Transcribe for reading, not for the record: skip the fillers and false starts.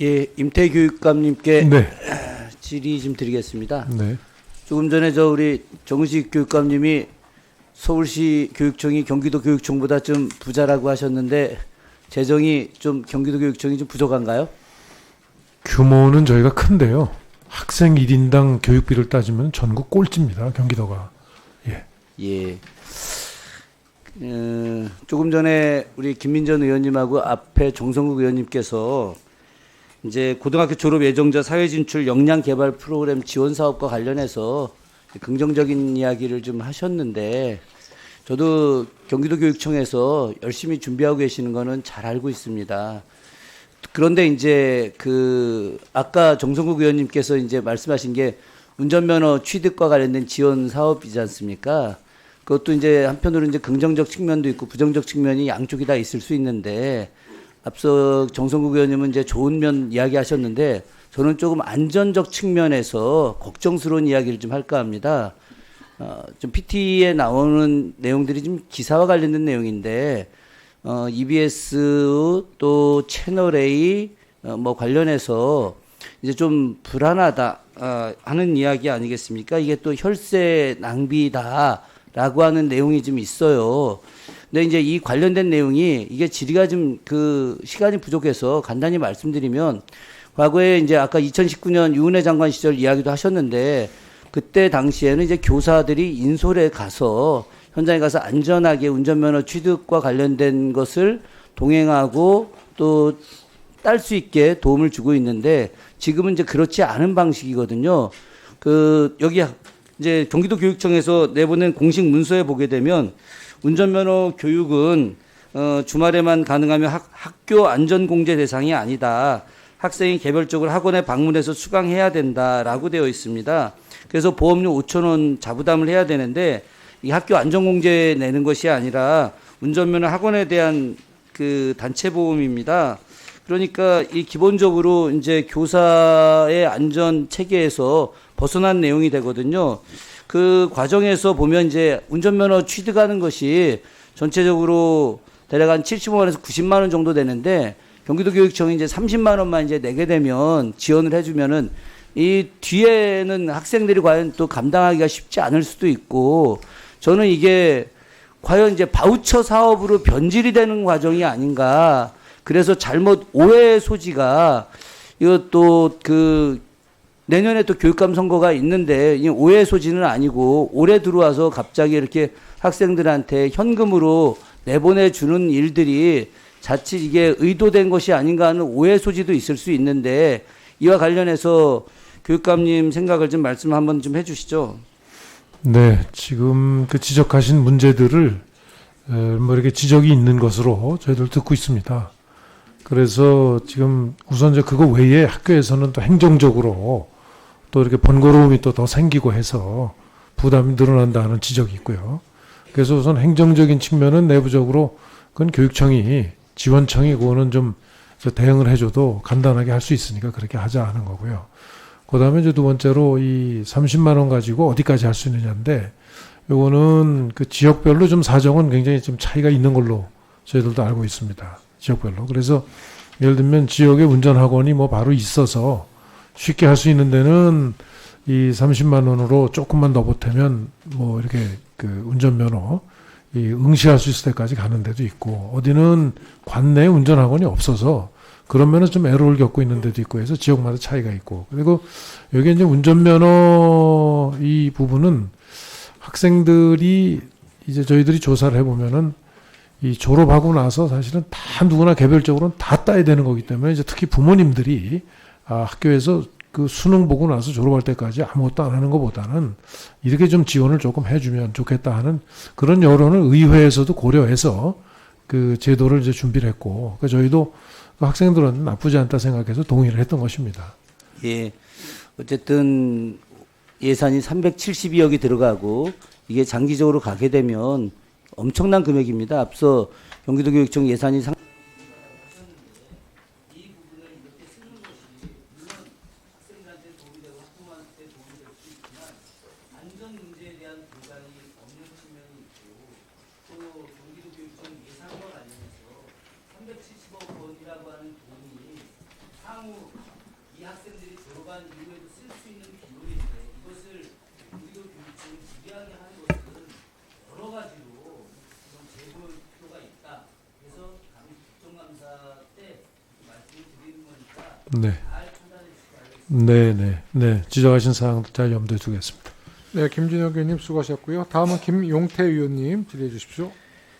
예, 임태 교육감님께 네. 질의 좀 드리겠습니다. 네. 조금 전에 우리 정우식 교육감님이 서울시 교육청이 경기도 교육청보다 좀 부자라고 하셨는데 재정이 좀 경기도 교육청이 좀 부족한가요? 규모는 저희가 큰데요. 학생 1인당 교육비를 따지면 전국 꼴찌입니다. 경기도가. 예. 예. 조금 전에 우리 김민전 의원님하고 앞에 정성국 의원님께서 이제 고등학교 졸업 예정자 사회 진출 역량 개발 프로그램 지원 사업과 관련해서 긍정적인 이야기를 좀 하셨는데 저도 경기도 교육청에서 열심히 준비하고 계시는 거는 잘 알고 있습니다. 그런데 이제 아까 정성국 의원님께서 이제 말씀하신 게 운전면허 취득과 관련된 지원 사업이지 않습니까? 그것도 이제 한편으로 이제 긍정적 측면도 있고 부정적 측면이 양쪽이 다 있을 수 있는데 앞서 정성국 의원님은 이제 좋은 면 이야기하셨는데 저는 조금 안전적 측면에서 걱정스러운 이야기를 좀 할까 합니다. 좀 PT에 나오는 내용들이 좀 기사와 관련된 내용인데 EBS 또 채널 A 뭐 관련해서 이제 좀 불안하다 하는 이야기 아니겠습니까? 이게 또 혈세 낭비다라고 하는 내용이 좀 있어요. 근데 이제 이 관련된 내용이 이게 질의가 좀 시간이 부족해서 간단히 말씀드리면 과거에 이제 아까 2019년 유은혜 장관 시절 이야기도 하셨는데 그때 당시에는 이제 교사들이 인솔에 가서 현장에 가서 안전하게 운전면허 취득과 관련된 것을 동행하고 또 딸 수 있게 도움을 주고 있는데 지금은 이제 그렇지 않은 방식이거든요. 여기 이제 경기도 교육청에서 내보낸 공식 문서에 보게 되면 운전면허 교육은 주말에만 가능하며 학교 안전공제 대상이 아니다. 학생이 개별적으로 학원에 방문해서 수강해야 된다라고 되어 있습니다. 그래서 보험료 5,000원 자부담을 해야 되는데 이 학교 안전공제 내는 것이 아니라 운전면허 학원에 대한 단체 보험입니다. 그러니까 이 기본적으로 이제 교사의 안전 체계에서 벗어난 내용이 되거든요. 그 과정에서 보면 이제 운전면허 취득하는 것이 전체적으로 대략 한 70만 원에서 90만 원 정도 되는데 경기도 교육청이 이제 30만 원만 이제 내게 되면 지원을 해주면은 이 뒤에는 학생들이 과연 또 감당하기가 쉽지 않을 수도 있고 저는 이게 과연 이제 바우처 사업으로 변질이 되는 과정이 아닌가. 그래서 잘못 오해 소지가 이것도 내년에 또 교육감 선거가 있는데 이 오해 소지는 아니고 올해 들어와서 갑자기 이렇게 학생들한테 현금으로 내보내주는 일들이 자칫 이게 의도된 것이 아닌가 하는 오해 소지도 있을 수 있는데 이와 관련해서 교육감님 생각을 좀 말씀 한번 좀 해주시죠. 네. 지금 지적하신 문제들을 뭐 이렇게 지적이 있는 것으로 저희들 듣고 있습니다. 그래서 지금 우선 이제 그거 외에 학교에서는 또 행정적으로 또 이렇게 번거로움이 또 더 생기고 해서 부담이 늘어난다는 지적이 있고요. 그래서 우선 행정적인 측면은 내부적으로 그건 교육청이 지원청이 그거는 좀 대응을 해줘도 간단하게 할 수 있으니까 그렇게 하자 하는 거고요. 그다음에 이제 두 번째로 이 30만 원 가지고 어디까지 할 수 있느냐인데 요거는 지역별로 좀 사정은 굉장히 좀 차이가 있는 걸로 저희들도 알고 있습니다. 지역별로. 그래서 예를 들면 지역에 운전학원이 뭐 바로 있어서 쉽게 할 수 있는 데는 이 30만 원으로 조금만 더 보태면 뭐 이렇게 운전면허 응시할 수 있을 때까지 가는 데도 있고 어디는 관내 운전학원이 없어서 그러면은 좀 애로를 겪고 있는 데도 있고 해서 지역마다 차이가 있고 그리고 여기 이제 운전면허 이 부분은 학생들이 이제 저희들이 조사를 해보면은 이 졸업하고 나서 사실은 다 누구나 개별적으로는 다 따야 되는 거기 때문에 이제 특히 부모님들이 학교에서 수능 보고 나서 졸업할 때까지 아무것도 안 하는 것보다는 이렇게 좀 지원을 조금 해주면 좋겠다 하는 그런 여론을 의회에서도 고려해서 제도를 이제 준비를 했고 저희도 학생들은 나쁘지 않다 생각해서 동의를 했던 것입니다. 예. 어쨌든 예산이 372억이 들어가고 이게 장기적으로 가게 되면 엄청난 금액입니다. 앞서 경기도교육청 예산이 안전 문제에 대한 보장이 없는 측면이 있고 또 경기도교육청 예산과 관련해서 370억 원이라고 하는 돈이 향후 이 학생들이 졸업한 이후에도 쓸 수 있는 기록인데 이것을 우리도 교육청이 지배하게 하는 것은 여러 가지로 좀 제고할 필요가 있다. 그래서 국정감사 때 말씀을 드리는 거니까 네. 잘 판단해 주시기 바라겠습니다. 네. 지적하신 사항들 잘 염두에 두겠습니다. 네, 김진혁 의원님 수고하셨고요. 다음은 김용태 의원님 질의해 주십시오.